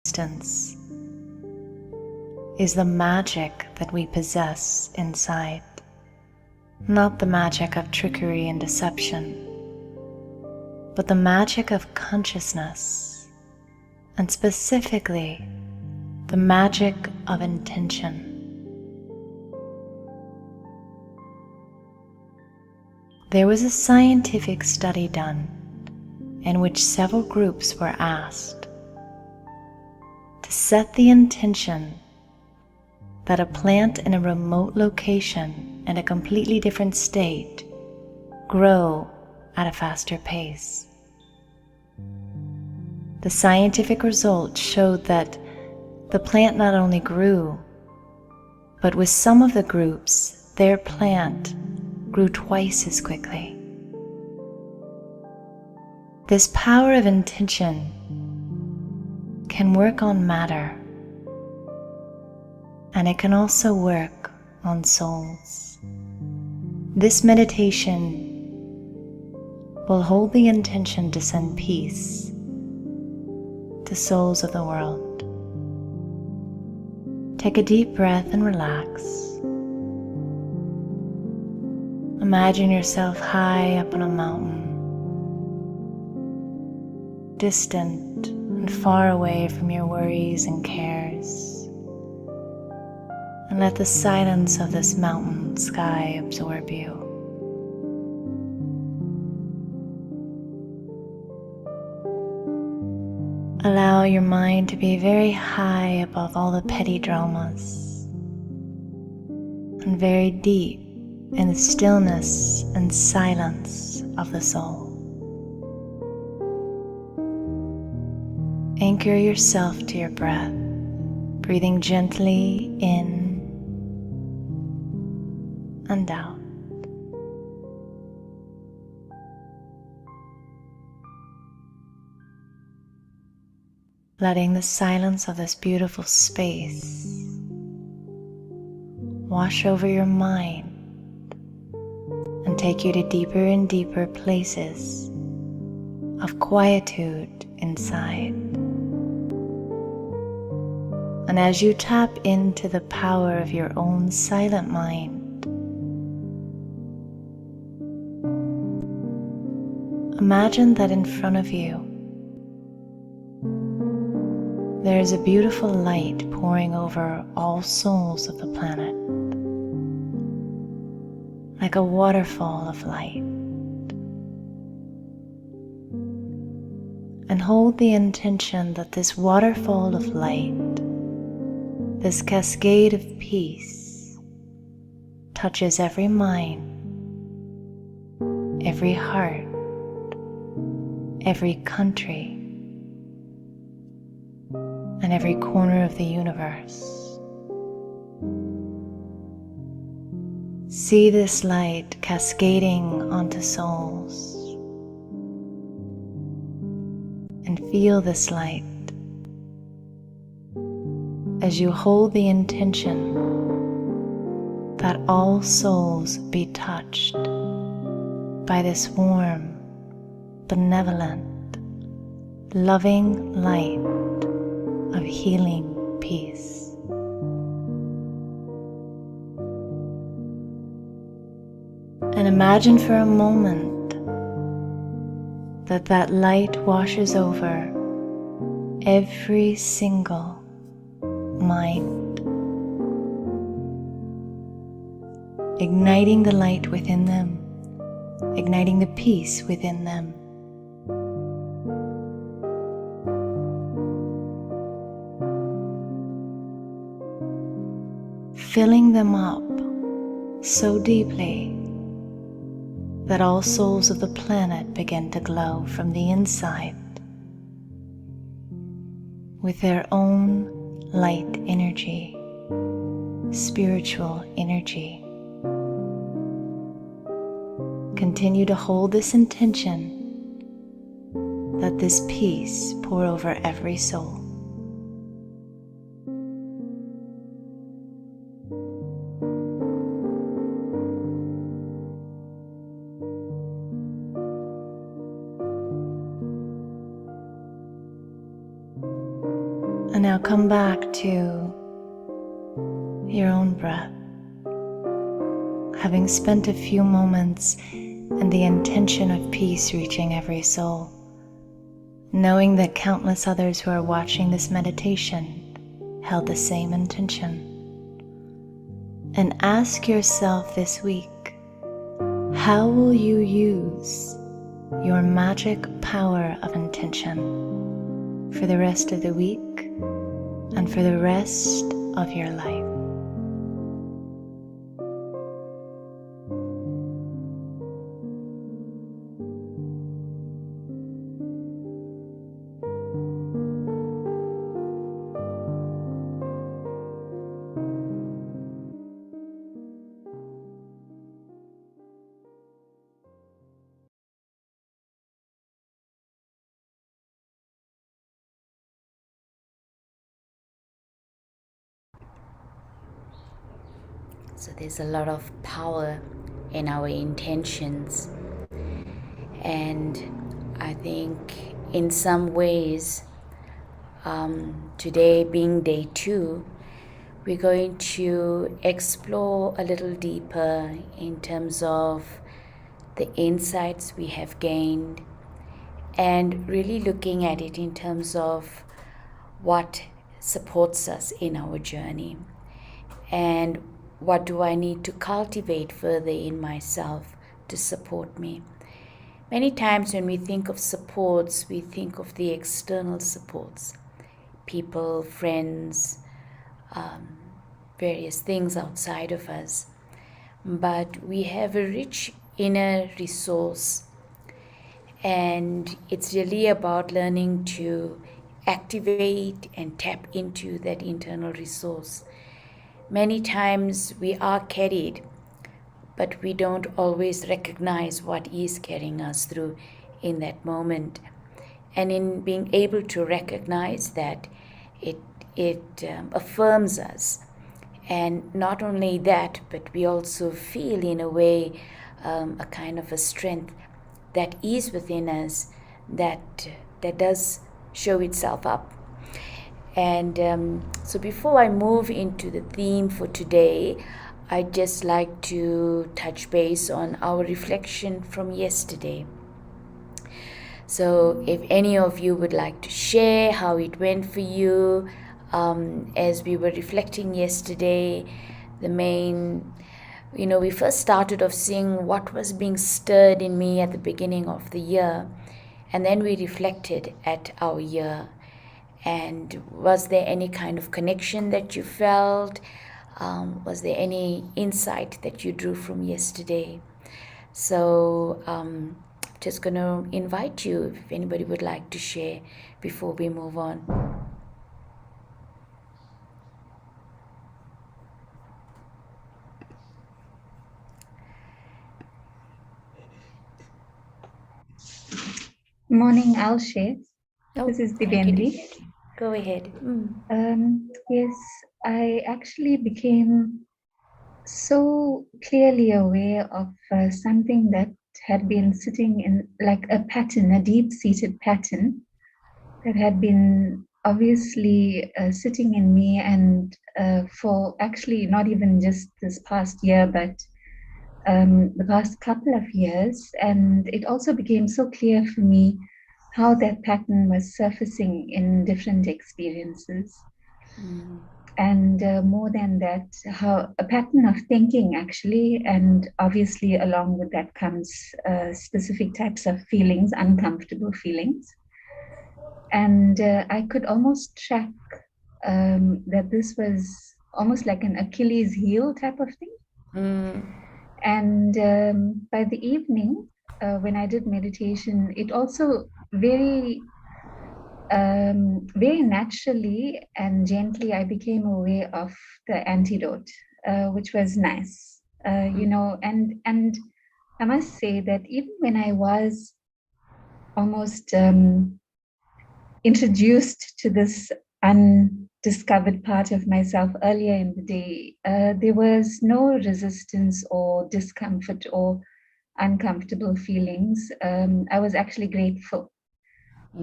existence is the magic that we possess inside, not the magic of trickery and deception, but the magic of consciousness, and specifically the magic of intention. There was a scientific study done in which several groups were asked to set the intention that a plant in a remote location in a completely different state grow at a faster pace. The scientific results showed that the plant not only grew, but with some of the groups, their plant grew twice as quickly. This power of intention can work on matter, and it can also work on souls. This meditation will hold the intention to send peace to souls of the world. Take a deep breath and relax. Imagine yourself high up on a mountain, distant and far away from your worries and cares, and let the silence of this mountain sky absorb you. Allow your mind to be very high above all the petty dramas and very deep in the stillness and silence of the soul. Anchor yourself to your breath, breathing gently in and out. Letting the silence of this beautiful space wash over your mind and take you to deeper and deeper places of quietude inside. And as you tap into the power of your own silent mind, imagine that in front of you there is a beautiful light pouring over all souls of the planet, like a waterfall of light. And hold the intention that this waterfall of light, this cascade of peace, touches every mind, every heart, every country, and every corner of the universe. See this light cascading onto souls, and feel this light as you hold the intention that all souls be touched by this warm, benevolent, loving light of healing peace. And imagine for a moment that that light washes over every single mind, igniting the light within them, igniting the peace within them. Filling them up so deeply that all souls of the planet begin to glow from the inside with their own light energy, spiritual energy. Continue to hold this intention that this peace pour over every soul. And now come back to your own breath, having spent a few moments and the intention of peace reaching every soul, knowing that countless others who are watching this meditation held the same intention. And ask yourself this week, how will you use your magic power of intention for the rest of the week and for the rest of your life? So there's a lot of power in our intentions, and I think in some ways, today being day 2, we're going to explore a little deeper in terms of the insights we have gained, and really looking at it in terms of what supports us in our journey, and what do I need to cultivate further in myself to support me. Many times when we think of supports, we think of the external supports, people, friends, various things outside of us. But we have a rich inner resource, and it's really about learning to activate and tap into that internal resource. Many times we are carried, but we don't always recognize what is carrying us through in that moment. And in being able to recognize that, it affirms us. And not only that, but we also feel in a way a kind of a strength that is within us that does show itself up. And so before I move into the theme for today, I'd just like to touch base on our reflection from yesterday. So if any of you would like to share how it went for you, as we were reflecting yesterday, we first started off seeing what was being stirred in me at the beginning of the year, and then we reflected at our year. And was there any kind of connection that you felt? Was there any insight that you drew from yesterday? So just going to invite you if anybody would like to share before we move on. Morning, I'll share. This is Thank you, Divendri. Go ahead. Yes, I actually became so clearly aware of something that had been sitting in like a pattern, a deep-seated pattern that had been obviously sitting in me, and for actually not even just this past year, but the past couple of years. And it also became so clear for me how that pattern was surfacing in different experiences. And more than that, how a pattern of thinking actually, and obviously along with that comes specific types of feelings, uncomfortable feelings. And I could almost track that this was almost like an Achilles heel type of thing. And by the evening, when I did meditation, it also very naturally and gently, I became aware of the antidote, which was nice, and I must say that even when I was almost introduced to this undiscovered part of myself earlier in the day, there was no resistance or discomfort or uncomfortable feelings. I was actually grateful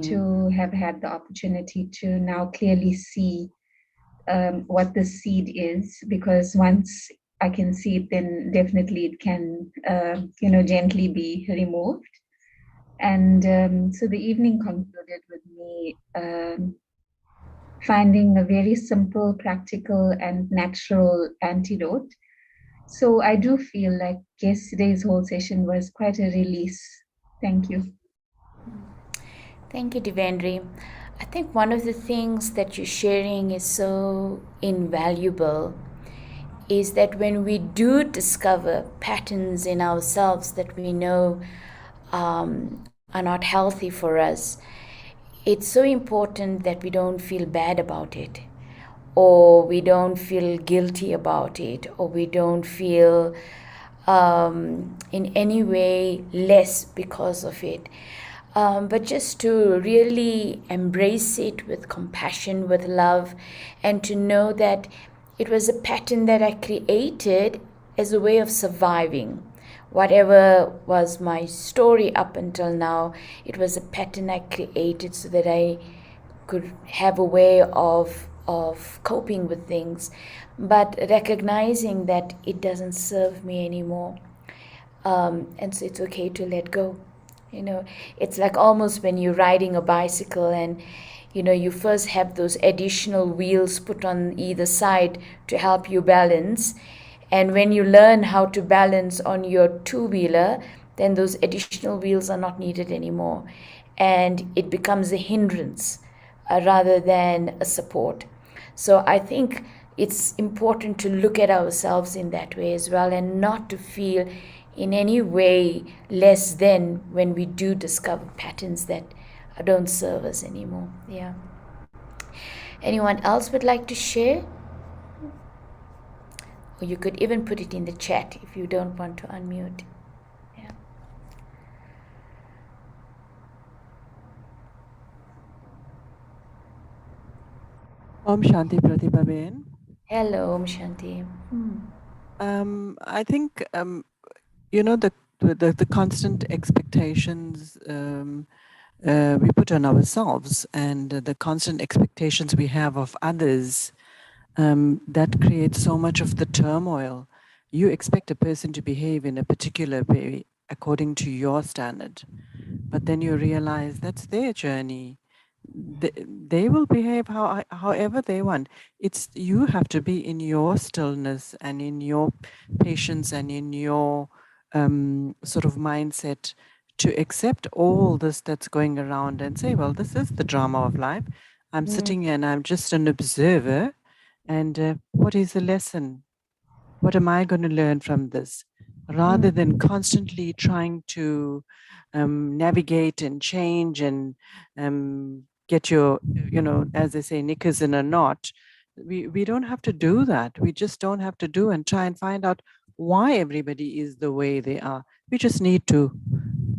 to have had the opportunity to now clearly see what the seed is, because once I can see it, then definitely it can, gently be removed. And so the evening concluded with me finding a very simple, practical, and natural antidote. So I do feel like yesterday's whole session was quite a release. Thank you. Thank you, Devendri. I think one of the things that you're sharing is so invaluable is that when we do discover patterns in ourselves that we know are not healthy for us, it's so important that we don't feel bad about it, or we don't feel guilty about it, or we don't feel in any way less because of it. But just to really embrace it with compassion, with love, and to know that it was a pattern that I created as a way of surviving. Whatever was my story up until now, it was a pattern I created so that I could have a way of coping with things, but recognizing that it doesn't serve me anymore. And so it's okay to let go. It's like almost when you're riding a bicycle and you first have those additional wheels put on either side to help you balance, and when you learn how to balance on your two-wheeler, then those additional wheels are not needed anymore, and it becomes a hindrance rather than a support. So I think it's important to look at ourselves in that way as well, and not to feel in any way less than when we do discover patterns that don't serve us anymore. Yeah. Anyone else would like to share? Or you could even put it in the chat if you don't want to unmute. Yeah. Om Shanti Pratibha Ben. Hello, Om Shanti. I think the constant expectations we put on ourselves, and the constant expectations we have of others, that creates so much of the turmoil. You expect a person to behave in a particular way according to your standard, but then you realize that's their journey. They will behave however they want. It's you have to be in your stillness and in your patience and in your sort of mindset to accept all this that's going around and say, well, this is the drama of life. I'm sitting here and I'm just an observer. And what is the lesson? What am I going to learn from this? Rather than constantly trying to navigate and change and get your, as they say, knickers in a knot. We don't have to do that. We just don't have to do and try and find out why everybody is the way they are. We just need to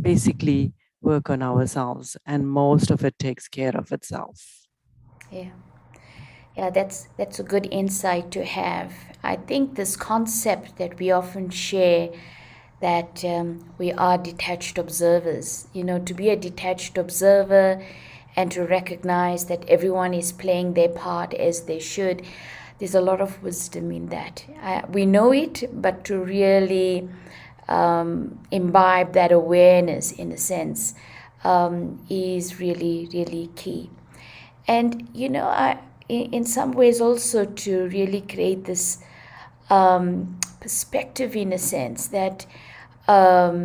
basically work on ourselves, and most of it takes care of itself. Yeah, that's a good insight to have. I think this concept that we often share, that we are detached observers, to be a detached observer and to recognize that everyone is playing their part as they should. There's a lot of wisdom in that. We know it, but to really imbibe that awareness, in a sense, is really, really key. And, in some ways also to really create this perspective, in a sense, that how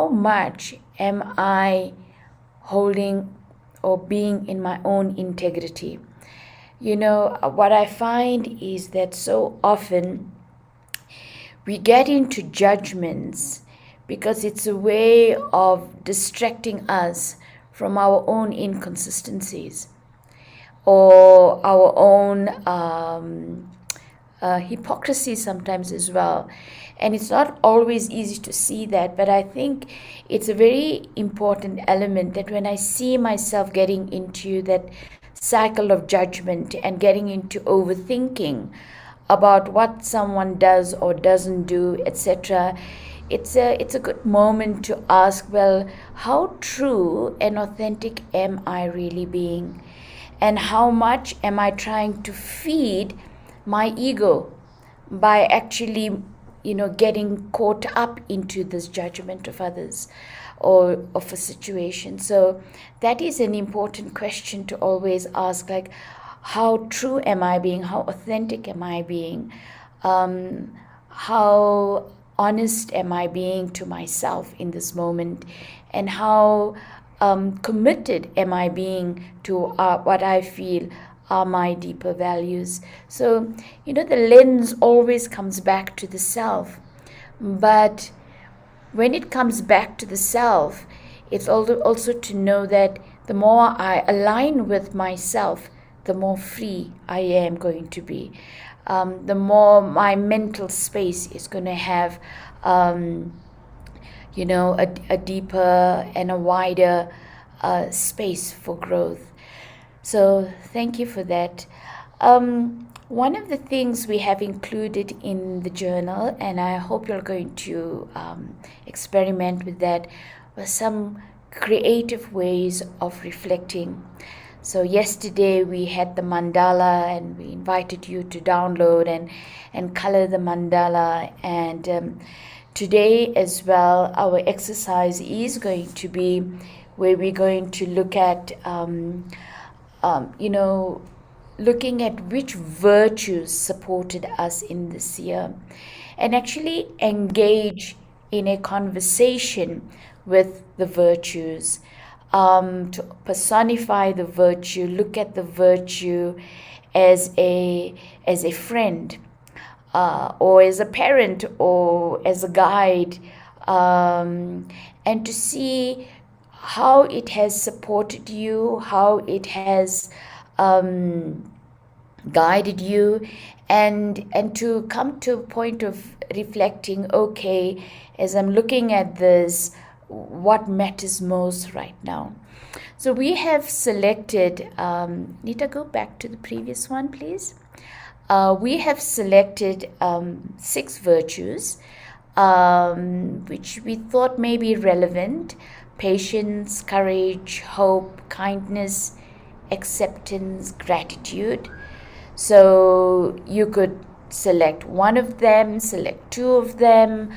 much am I holding or being in my own integrity? What I find is that so often we get into judgments because it's a way of distracting us from our own inconsistencies or our own hypocrisy sometimes as well. And it's not always easy to see that, but I think it's a very important element that when I see myself getting into that cycle of judgment and getting into overthinking about what someone does or doesn't do, etc., it's a good moment to ask, well, how true and authentic am I really being? And how much am I trying to feed my ego by actually, getting caught up into this judgment of others or of a situation? So that is an important question to always ask, like, how true am I being? How authentic am I being? How honest am I being to myself in this moment? And how committed am I being to what I feel are my deeper values? So, the lens always comes back to the self. But when it comes back to the self, it's also to know that the more I align with myself, the more free I am going to be. The more my mental space is going to have, a deeper and a wider space for growth. So thank you for that. One of the things we have included in the journal, and I hope you're going to experiment with that, was some creative ways of reflecting. So yesterday we had the mandala, and we invited you to download and color the mandala. And today as well, our exercise is going to be where we're going to look at, looking at which virtues supported us in this year, and actually engage in a conversation with the virtues, to personify the virtue, look at the virtue as a friend, or as a parent, or as a guide, and to see how it has supported you, how it has guided you, and to come to a point of reflecting, okay, as I'm looking at this, what matters most right now. So we have selected, Nita, go back to the previous one, please. We have selected 6 virtues, which we thought may be relevant: patience, courage, hope, kindness, acceptance, gratitude. So you could select one of them, select 2 of them,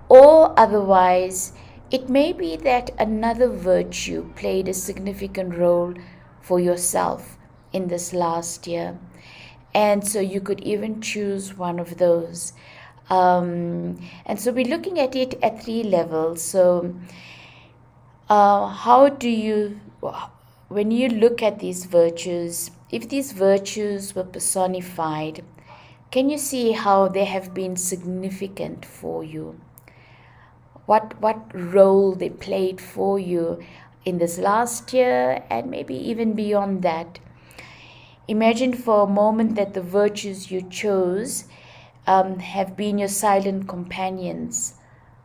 or otherwise it may be that another virtue played a significant role for yourself in this last year. And so you could even choose one of those. And so we're looking at it at 3 levels. So how do you, when you look at these virtues, if these virtues were personified, can you see how they have been significant for you? What role they played for you in this last year, and maybe even beyond that? Imagine for a moment that the virtues you chose have been your silent companions.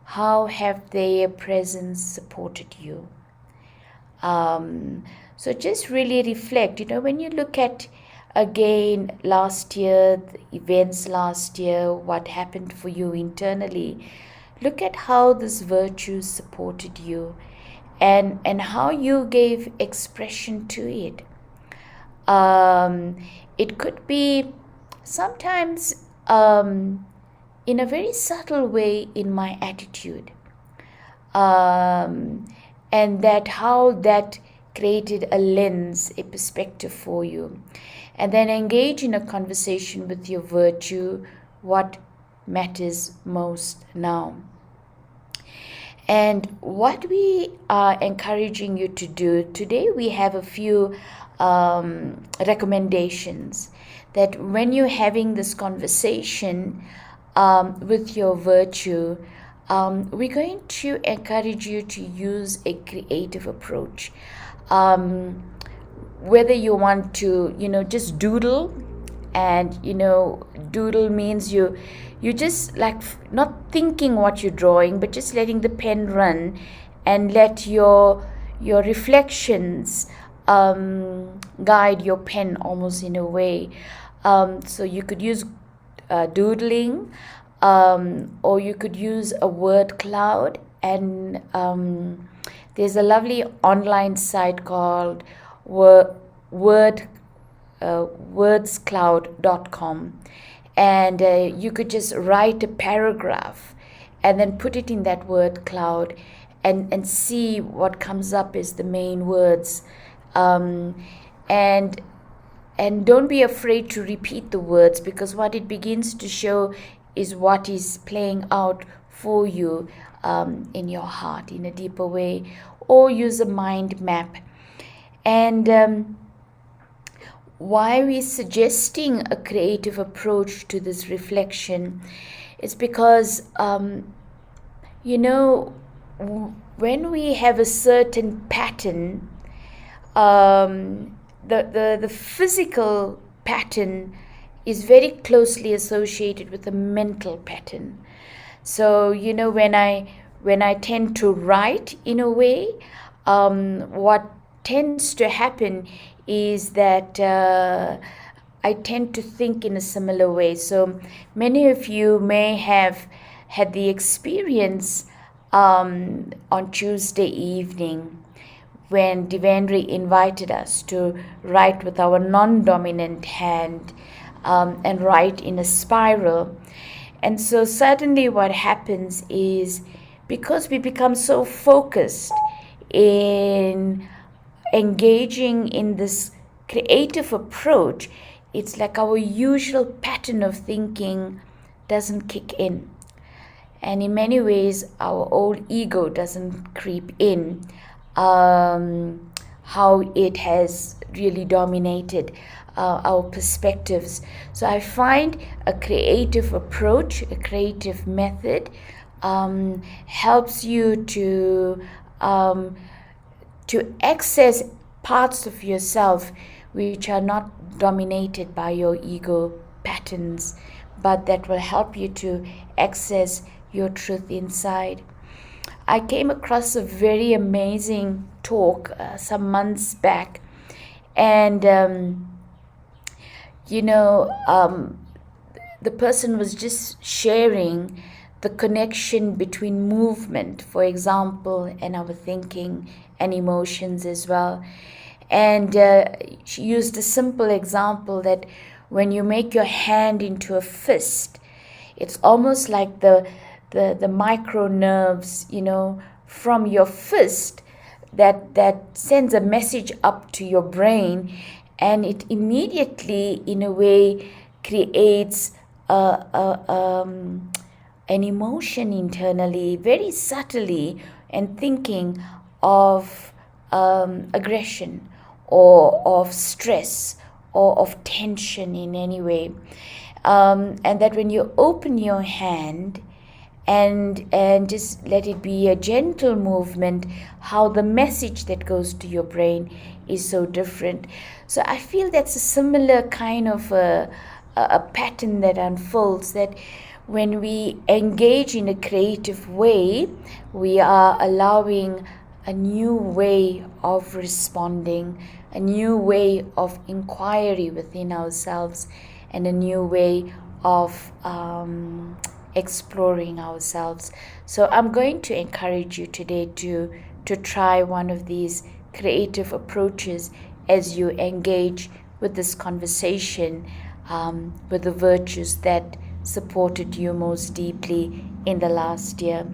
How have their presence supported you? So just really reflect, when you look at, again, last year, the events last year, what happened for you internally, look at how this virtue supported you, and how you gave expression to it. It could be sometimes in a very subtle way in my attitude, and that how that created a lens, a perspective for you. And then engage in a conversation with your virtue, what matters most now. And what we are encouraging you to do today, we have a few recommendations, that when you're having this conversation with your virtue, we're going to encourage you to use a creative approach. Whether you want to, just doodle, and, doodle means you just like not thinking what you're drawing, but just letting the pen run, and let your reflections guide your pen almost in a way. So you could use doodling, or you could use a word cloud. And there's a lovely online site called wordscloud.com, and you could just write a paragraph and then put it in that word cloud and see what comes up as the main words. And don't be afraid to repeat the words, because what it begins to show is what is playing out for you in your heart in a deeper way. Or use a mind map. And why we're suggesting a creative approach to this reflection is because, when we have a certain pattern, the physical pattern is very closely associated with the mental pattern. So, when I tend to write in a way, what tends to happen is that I tend to think in a similar way. So many of you may have had the experience on Tuesday evening when Devendra invited us to write with our non-dominant hand and write in a spiral. And so suddenly what happens is, because we become so focused in engaging in this creative approach, it's like our usual pattern of thinking doesn't kick in. And in many ways, our old ego doesn't creep in, how it has really dominated our perspectives. So I find a creative approach, a creative method, helps you to access parts of yourself which are not dominated by your ego patterns, but that will help you to access your truth inside. I came across a very amazing talk some months back, and the person was just sharing the connection between movement, for example, and our thinking and emotions as well. And she used a simple example that when you make your hand into a fist, it's almost like the micro nerves, from your fist that sends a message up to your brain, and it immediately, in a way, creates an emotion internally, very subtly, and thinking of aggression or of stress or of tension in any way. And that when you open your hand and just let it be a gentle movement, how the message that goes to your brain is so different. So I feel that's a similar kind of a pattern that unfolds, that when we engage in a creative way, we are allowing a new way of responding, a new way of inquiry within ourselves, and a new way of exploring ourselves. So I'm going to encourage you today to try one of these creative approaches as you engage with this conversation, with the virtues that supported you most deeply in the last year.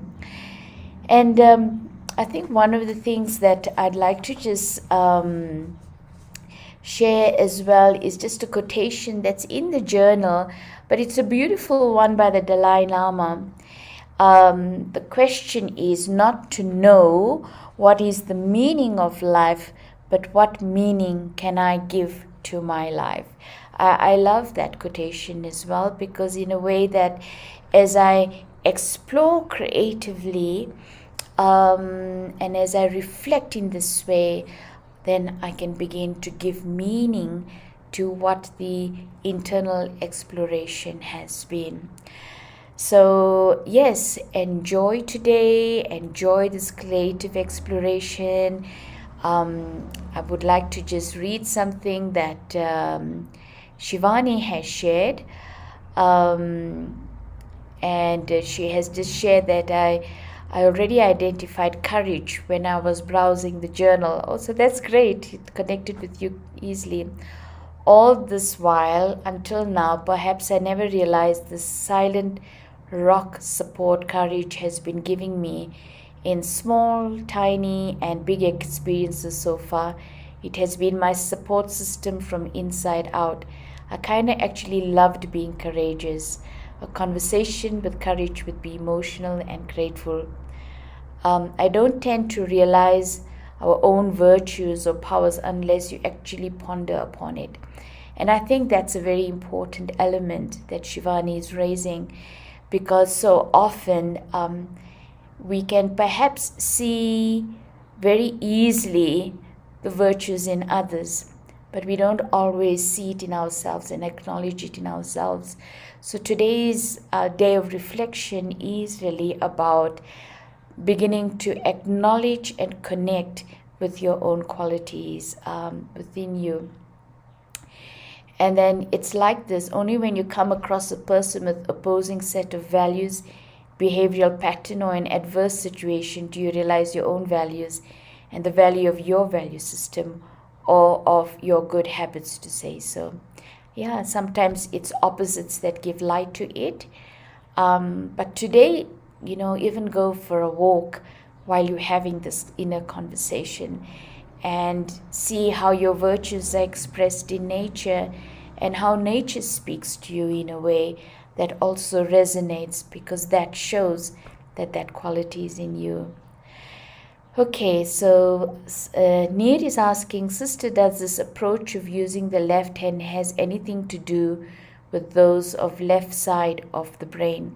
And I think one of the things that I'd like to just share as well is just a quotation that's in the journal, but it's a beautiful one by the Dalai Lama. The question is not to know what is the meaning of life, but what meaning can I give to my life. I love that quotation as well, because in a way that as I explore creatively, and as I reflect in this way, then I can begin to give meaning to what the internal exploration has been. So yes, enjoy today, enjoy this creative exploration. I would like to just read something that Shivani has shared. And And she has just shared that I already identified courage when I was browsing the journal. Oh, so that's great. It connected with you easily. All this while, until now, perhaps I never realized the silent rock support courage has been giving me in small, tiny, and big experiences so far. It has been my support system from inside out. I kind of actually loved being courageous. A conversation with courage would be emotional and grateful. I don't tend to realize our own virtues or powers unless you actually ponder upon it. And I think that's a very important element that Shivani is raising, because so often we can perhaps see very easily the virtues in others, but we don't always see it in ourselves and acknowledge it in ourselves. So today's day of reflection is really about beginning to acknowledge and connect with your own qualities within you. And then it's like this: only when you come across a person with opposing set of values, behavioral pattern, or an adverse situation do you realize your own values and the value of your value system, or of your good habits, to say so. Yeah, sometimes it's opposites that give light to it. But today, even go for a walk while you're having this inner conversation and see how your virtues are expressed in nature and how nature speaks to you in a way that also resonates, because that shows that that quality is in you. Okay, so Neer is asking, Sister, does this approach of using the left hand has anything to do with those of left side of the brain?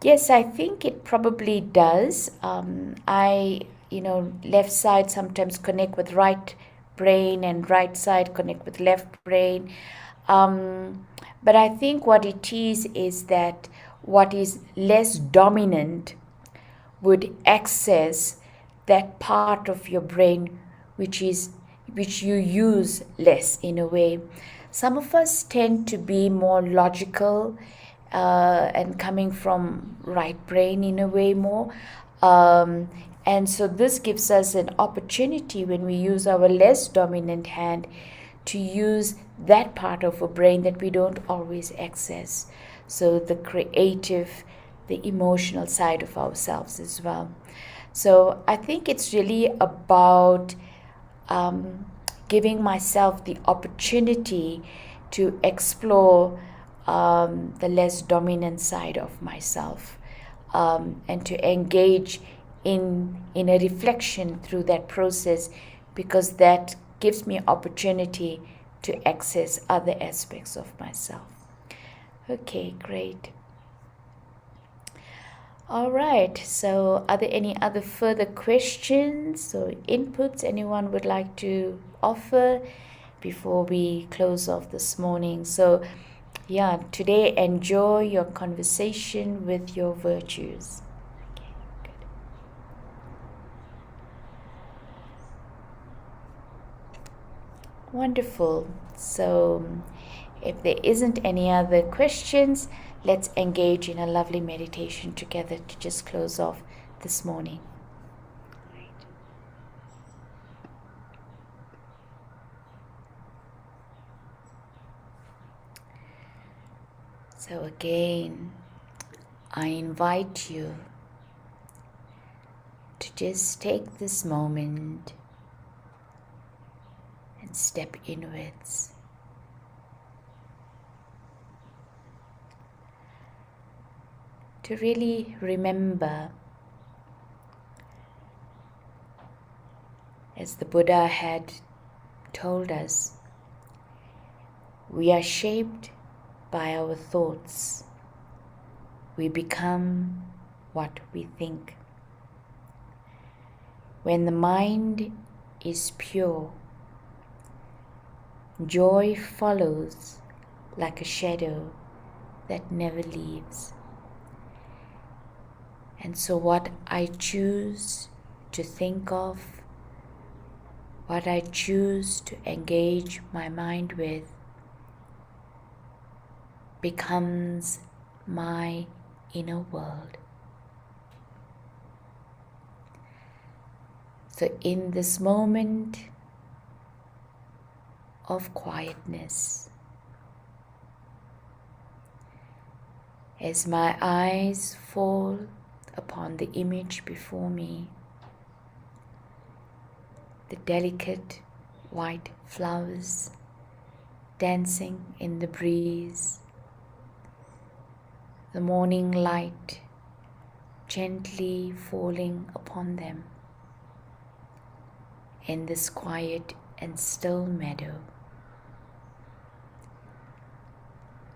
Yes, I think it probably does. Left side sometimes connect with right brain and right side connect with left brain. But I think what it is that what is less dominant would access that part of your brain which you use less in a way. Some of us tend to be more logical and coming from right brain in a way more. And so this gives us an opportunity when we use our less dominant hand to use that part of our brain that we don't always access. So the creative, the emotional side of ourselves as well. So I think it's really about giving myself the opportunity to explore the less dominant side of myself, and to engage in a reflection through that process, because that gives me opportunity to access other aspects of myself. Okay, great. All right, so are there any other further questions or inputs anyone would like to offer before we close off this morning? So yeah, today enjoy your conversation with your virtues. Okay, good. Wonderful. So if there isn't any other questions, let's engage in a lovely meditation together to just close off this morning. Right. So again, I invite you to just take this moment and step inwards. To really remember, as the Buddha had told us, we are shaped by our thoughts. We become what we think. When the mind is pure, joy follows like a shadow that never leaves. And so what I choose to think of, what I choose to engage my mind with, becomes my inner world. So in this moment of quietness, as my eyes fall upon the image before me, the delicate white flowers dancing in the breeze, the morning light gently falling upon them in this quiet and still meadow,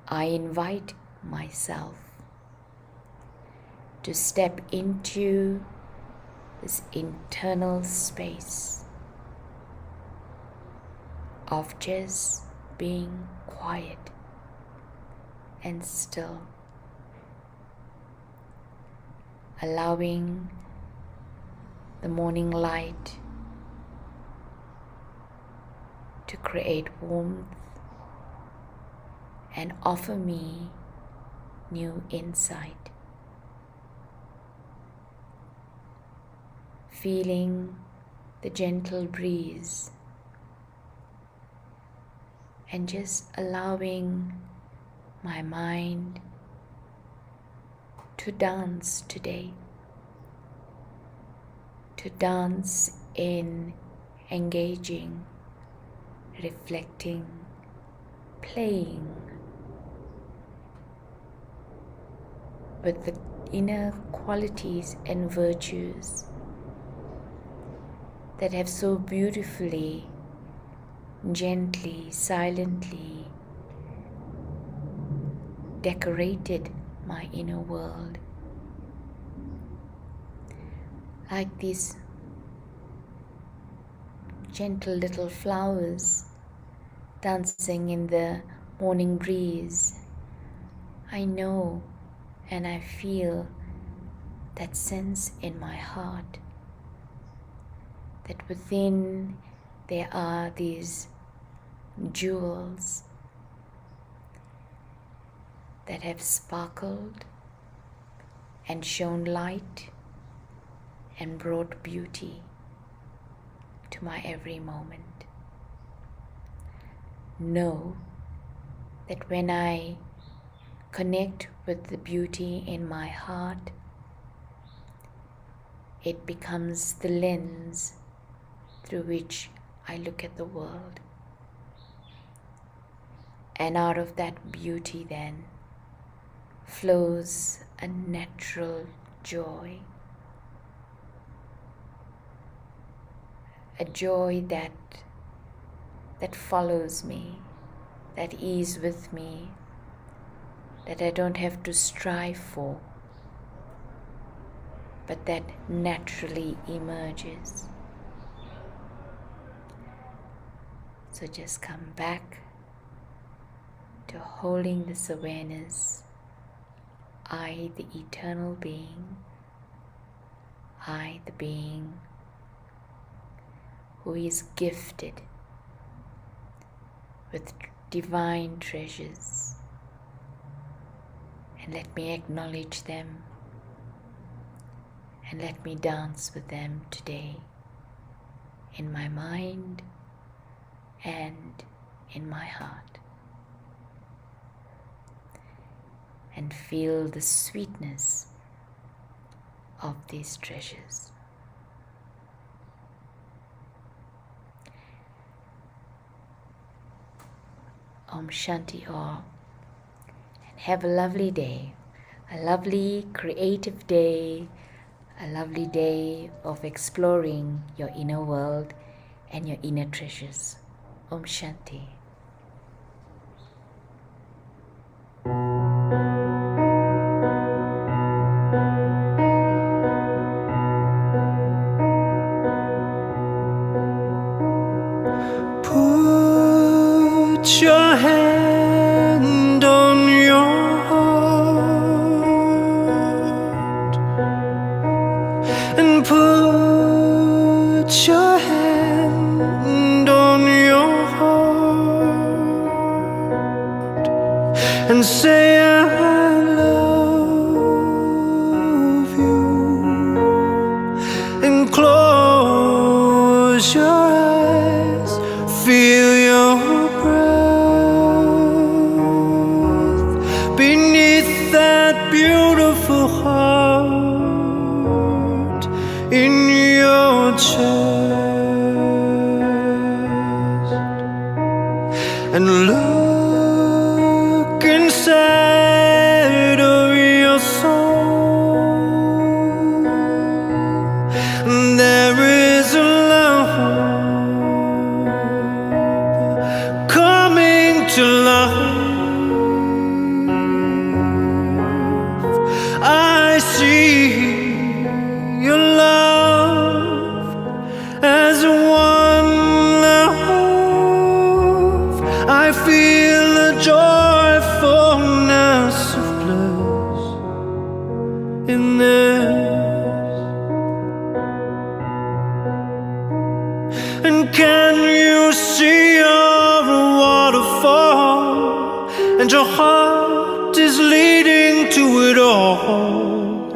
I invite myself to step into this internal space of just being quiet and still, allowing the morning light to create warmth and offer me new insight. Feeling the gentle breeze and just allowing my mind to dance today, to dance in engaging, reflecting, playing with the inner qualities and virtues that have so beautifully, gently, silently decorated my inner world. Like these gentle little flowers dancing in the morning breeze, I know and I feel that sense in my heart that within there are these jewels that have sparkled and shown light and brought beauty to my every moment. Know that when I connect with the beauty in my heart, it becomes the lens through which I look at the world. And out of that beauty then flows a natural joy, a joy that follows me, that is with me, that I don't have to strive for, but that naturally emerges. So just come back to holding this awareness, I, the eternal being, I, the being who is gifted with divine treasures, and let me acknowledge them and let me dance with them today in my mind and in my heart, and feel the sweetness of these treasures. Om Shanti Om, and have a lovely day, a lovely creative day, a lovely day of exploring your inner world and your inner treasures. Om Shanti. Put your hand on your heart and put your hand on your heart and say I love and look inside of your soul. There is a love coming to life. I see your love as one love. I feel a joyfulness of bliss in this. And can you see your waterfall? And your heart is leading to it all.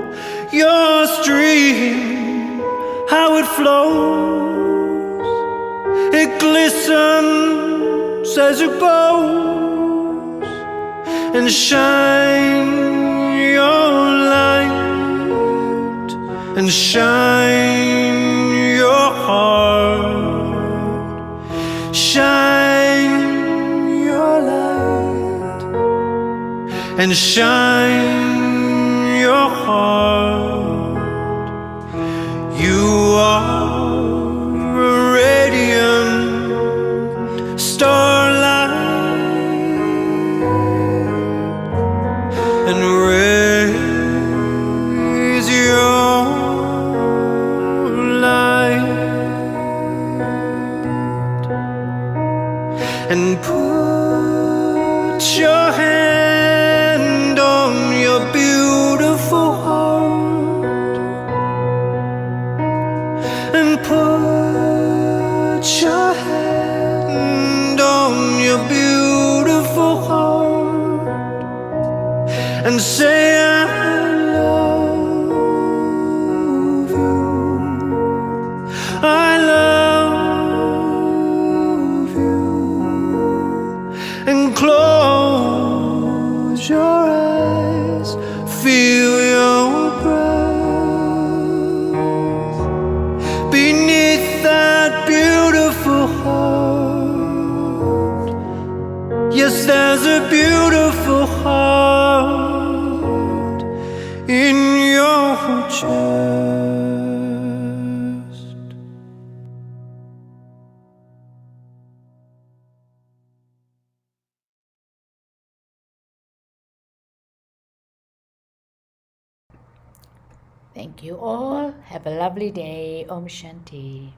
Your stream, how it flows, it glistens as it goes. And shine your light, and shine your heart. Shine your light, and shine your heart. You are a radiant starlight, and raise your light, and put your hand on your beautiful heart, and put your hand on your beautiful heart, and say I love you, I love you, and close your eyes, feel your breath beneath that beautiful heart. Yes, there's a beautiful heart in your chest. Thank you all. Have a lovely day. Om Shanti.